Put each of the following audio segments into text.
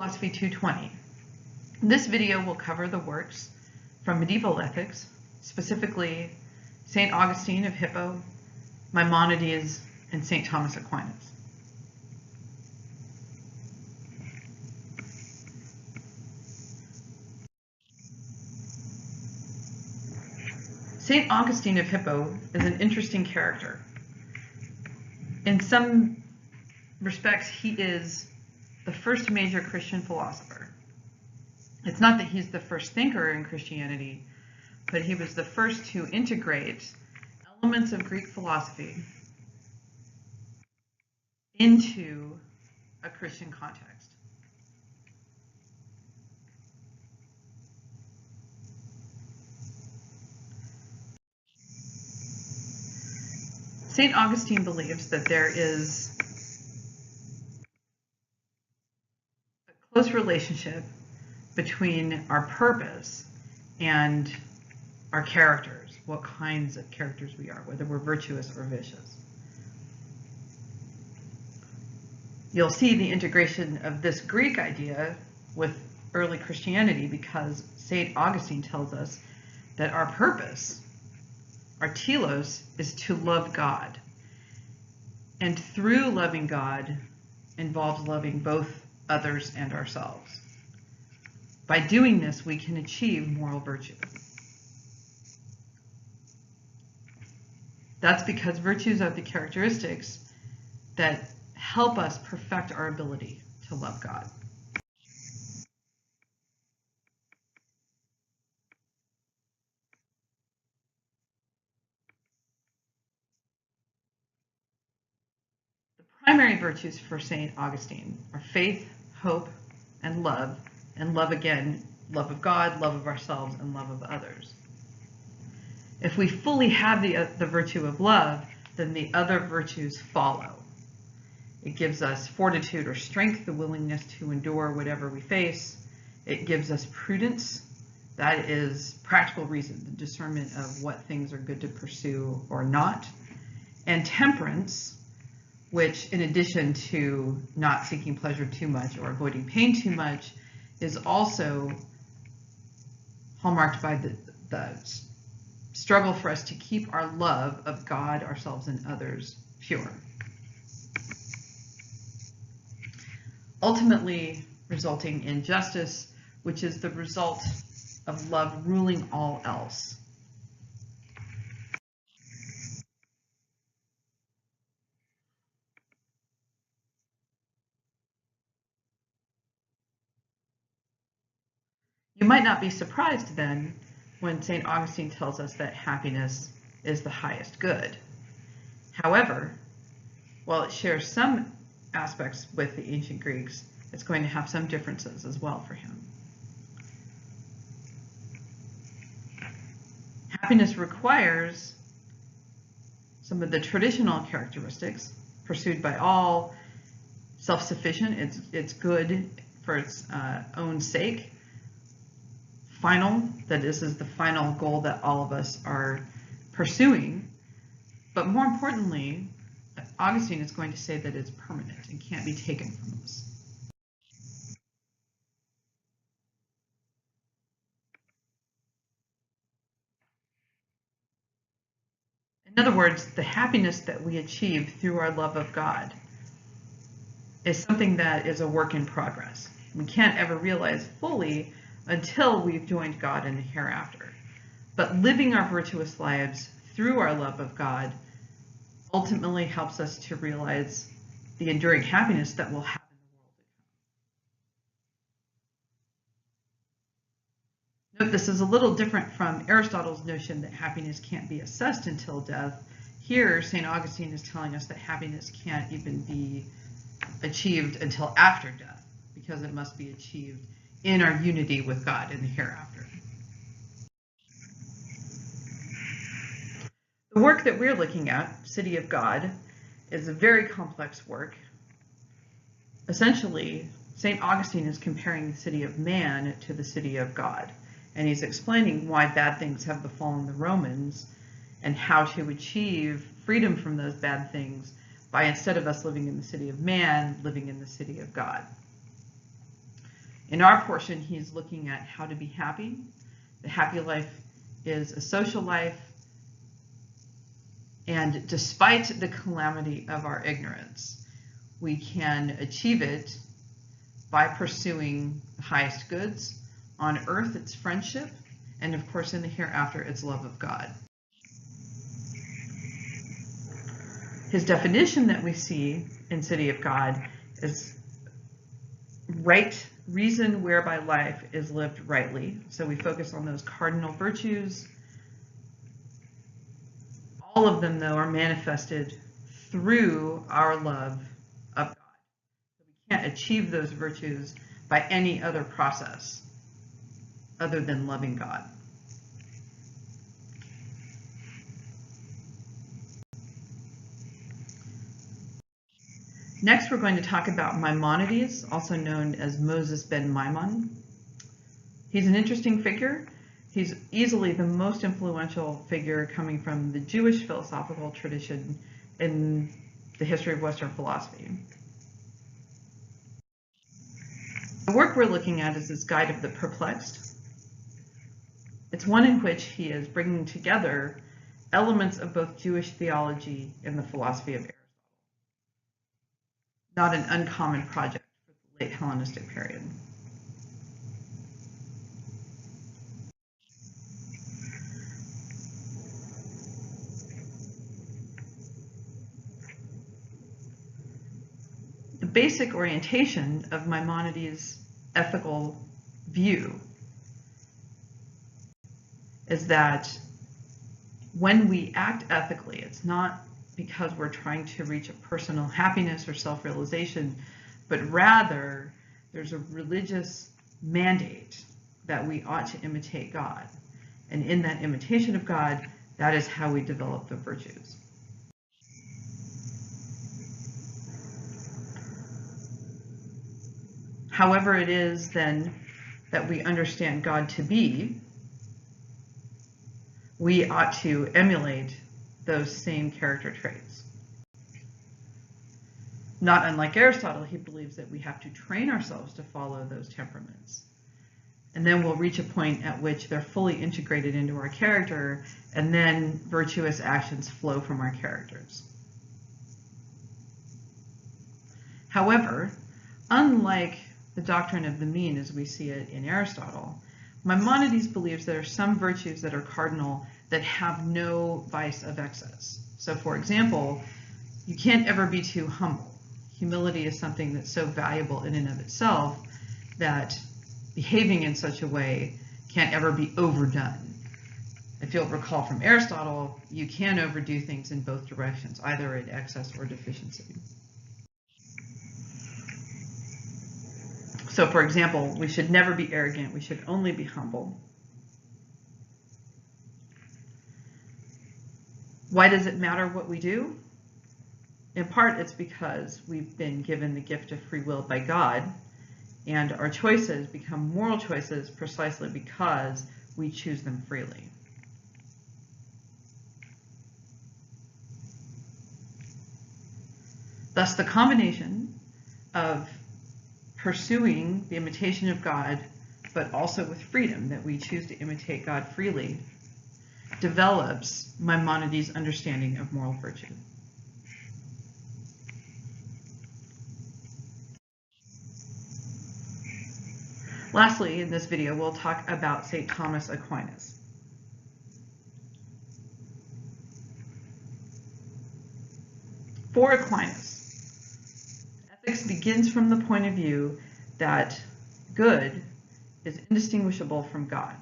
Philosophy 220. This video will cover the works from medieval ethics, specifically St. Augustine of Hippo, Maimonides, and St. Thomas Aquinas. St. Augustine of Hippo is an interesting character. In some respects, he is the first major Christian philosopher. It's not that he's the first thinker in Christianity, but he was the first to integrate elements of Greek philosophy into a Christian context. St. Augustine believes that there is a close relationship between our purpose and our characters, what kinds of characters we are, whether we're virtuous or vicious. You'll see the integration of this Greek idea with early Christianity because St. Augustine tells us that our purpose, our telos, is to love God. And through loving God involves loving both others and ourselves. By doing this, we can achieve moral virtue. That's because virtues are the characteristics that help us perfect our ability to love God. The primary virtues for St. Augustine are faith, hope, and love again, love of God, love of ourselves, and love of others. If we fully have the virtue of love, then the other virtues follow. It gives us fortitude or strength, the willingness to endure whatever we face. It gives us prudence, that is practical reason, the discernment of what things are good to pursue or not. And temperance, which in addition to not seeking pleasure too much or avoiding pain too much, is also hallmarked by the struggle for us to keep our love of God, ourselves, and others pure. Ultimately resulting in justice, which is the result of love ruling all else. You might not be surprised then when St. Augustine tells us that happiness is the highest good. However, while it shares some aspects with the ancient Greeks, it's going to have some differences as well for him. Happiness requires some of the traditional characteristics pursued by all: self-sufficient, it's good for its own sake, final, that this is the final goal that all of us are pursuing, but more importantly, Augustine is going to say that it's permanent and can't be taken from us. In other words, the happiness that we achieve through our love of God is something that is a work in progress. We can't ever realize fully until we've joined God in the hereafter. But living our virtuous lives through our love of God ultimately helps us to realize the enduring happiness that will happen in the world to come. Note, this is a little different from Aristotle's notion that happiness can't be assessed until death. Here, St. Augustine is telling us that happiness can't even be achieved until after death, because it must be achieved in our unity with God in the hereafter. The work that we're looking at, City of God, is a very complex work. Essentially, St. Augustine is comparing the city of man to the city of God, and he's explaining why bad things have befallen the Romans and how to achieve freedom from those bad things by, instead of us living in the city of man, living in the city of God. In our portion, he's looking at how to be happy. The happy life is a social life, and despite the calamity of our ignorance, we can achieve it by pursuing the highest goods. On earth, it's friendship, and of course in the hereafter, it's love of God. His definition that we see in City of God is right reason whereby life is lived rightly. So we focus on those cardinal virtues. All of them, though, are manifested through our love of God. So we can't achieve those virtues by any other process other than loving God. Next, we're going to talk about Maimonides, also known as Moses ben Maimon. He's an interesting figure. He's easily the most influential figure coming from the Jewish philosophical tradition in the history of Western philosophy. The work we're looking at is his Guide of the Perplexed. It's one in which he is bringing together elements of both Jewish theology and the philosophy of Aristotle. Not an uncommon project for the late Hellenistic period. The basic orientation of Maimonides' ethical view is that when we act ethically, it's not because we're trying to reach a personal happiness or self-realization, but rather there's a religious mandate that we ought to imitate God. And in that imitation of God, that is how we develop the virtues. However it is then that we understand God to be, we ought to emulate those same character traits. Not unlike Aristotle, he believes that we have to train ourselves to follow those temperaments. And then we'll reach a point at which they're fully integrated into our character, and then virtuous actions flow from our characters. However, unlike the doctrine of the mean as we see it in Aristotle, Maimonides believes there are some virtues that are cardinal that have no vice of excess. So for example, you can't ever be too humble. Humility is something that's so valuable in and of itself that behaving in such a way can't ever be overdone. If you'll recall from Aristotle, you can overdo things in both directions, either in excess or deficiency. So for example, we should never be arrogant, we should only be humble. Why does it matter what we do? In part, it's because we've been given the gift of free will by God, and our choices become moral choices precisely because we choose them freely. Thus, the combination of pursuing the imitation of God, but also with freedom, that we choose to imitate God freely, develops Maimonides' understanding of moral virtue. Lastly, in this video, we'll talk about St. Thomas Aquinas. For Aquinas, ethics begins from the point of view that good is indistinguishable from God.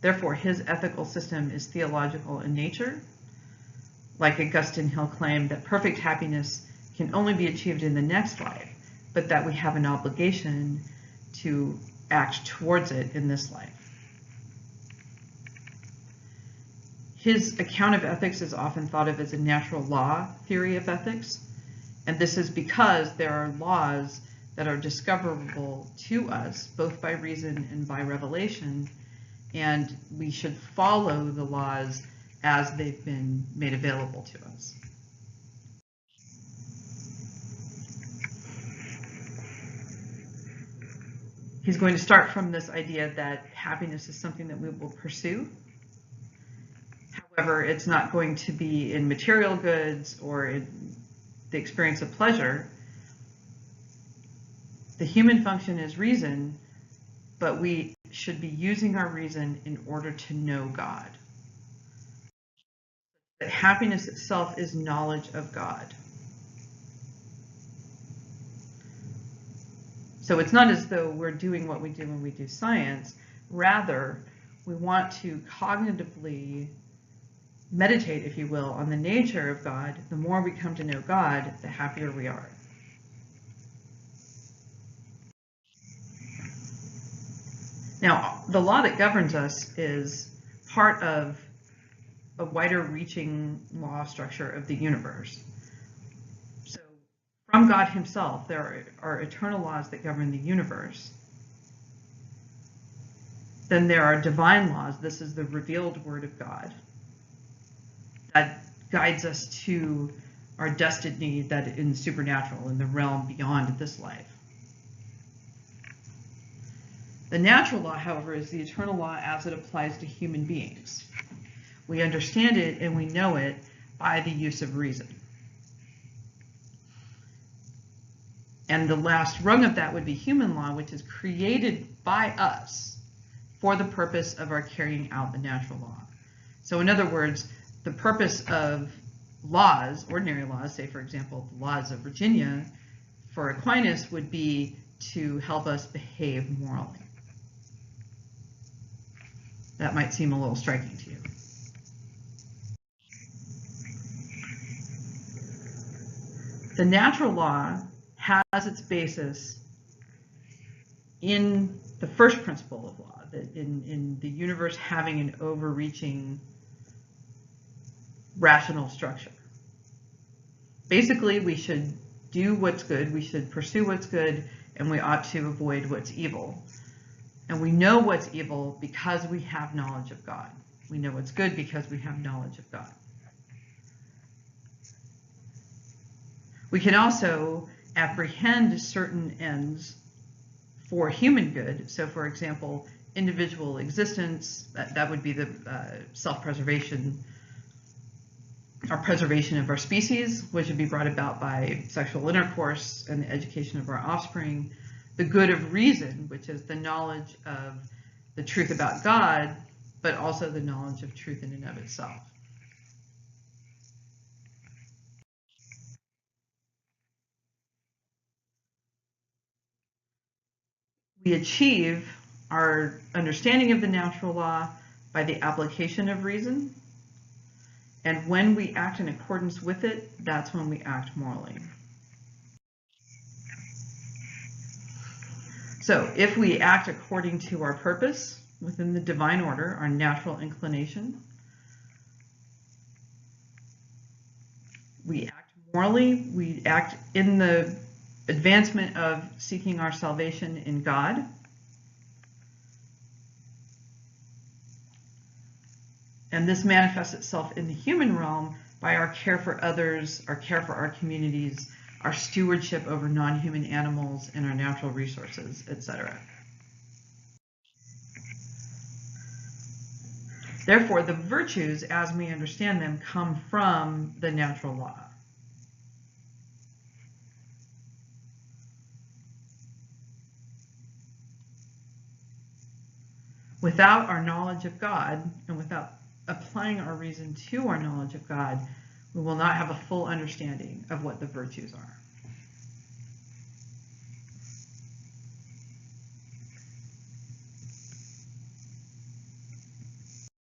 Therefore, his ethical system is theological in nature. Like Augustine, he'll claim that perfect happiness can only be achieved in the next life, but that we have an obligation to act towards it in this life. His account of ethics is often thought of as a natural law theory of ethics, and this is because there are laws that are discoverable to us, both by reason and by revelation, and we should follow the laws as they've been made available to us. He's going to start from this idea that happiness is something that we will pursue. However, it's not going to be in material goods or in the experience of pleasure. The human function is reason, but we should be using our reason in order to know God. That happiness itself is knowledge of God. So it's not as though we're doing what we do when we do science. Rather, we want to cognitively meditate, if you will, on the nature of God. The more we come to know God, the happier we are. Now, the law that governs us is part of a wider reaching law structure of the universe. So from God himself, there are eternal laws that govern the universe. Then there are divine laws. This is the revealed word of God that guides us to our destiny that in the supernatural, in the realm beyond this life. The natural law, however, is the eternal law as it applies to human beings. We understand it and we know it by the use of reason. And the last rung of that would be human law, which is created by us for the purpose of our carrying out the natural law. So in other words, the purpose of laws, ordinary laws, say for example, the laws of Virginia, for Aquinas would be to help us behave morally. That might seem a little striking to you. The natural law has its basis in the first principle of law, that in the universe having an overreaching rational structure. Basically, we should do what's good, we should pursue what's good, and we ought to avoid what's evil. And we know what's evil because we have knowledge of God. We know what's good because we have knowledge of God. We can also apprehend certain ends for human good. So for example, individual existence, that would be the self-preservation, our preservation of our species, which would be brought about by sexual intercourse and the education of our offspring. The good of reason, which is the knowledge of the truth about God, but also the knowledge of truth in and of itself. We achieve our understanding of the natural law by the application of reason. And when we act in accordance with it, that's when we act morally. So if we act according to our purpose within the divine order, our natural inclination, we act morally, we act in the advancement of seeking our salvation in God. And this manifests itself in the human realm by our care for others, our care for our communities, our stewardship over non-human animals and our natural resources, etc. Therefore, the virtues, as we understand them, come from the natural law. Without our knowledge of God, and without applying our reason to our knowledge of God, we will not have a full understanding of what the virtues are.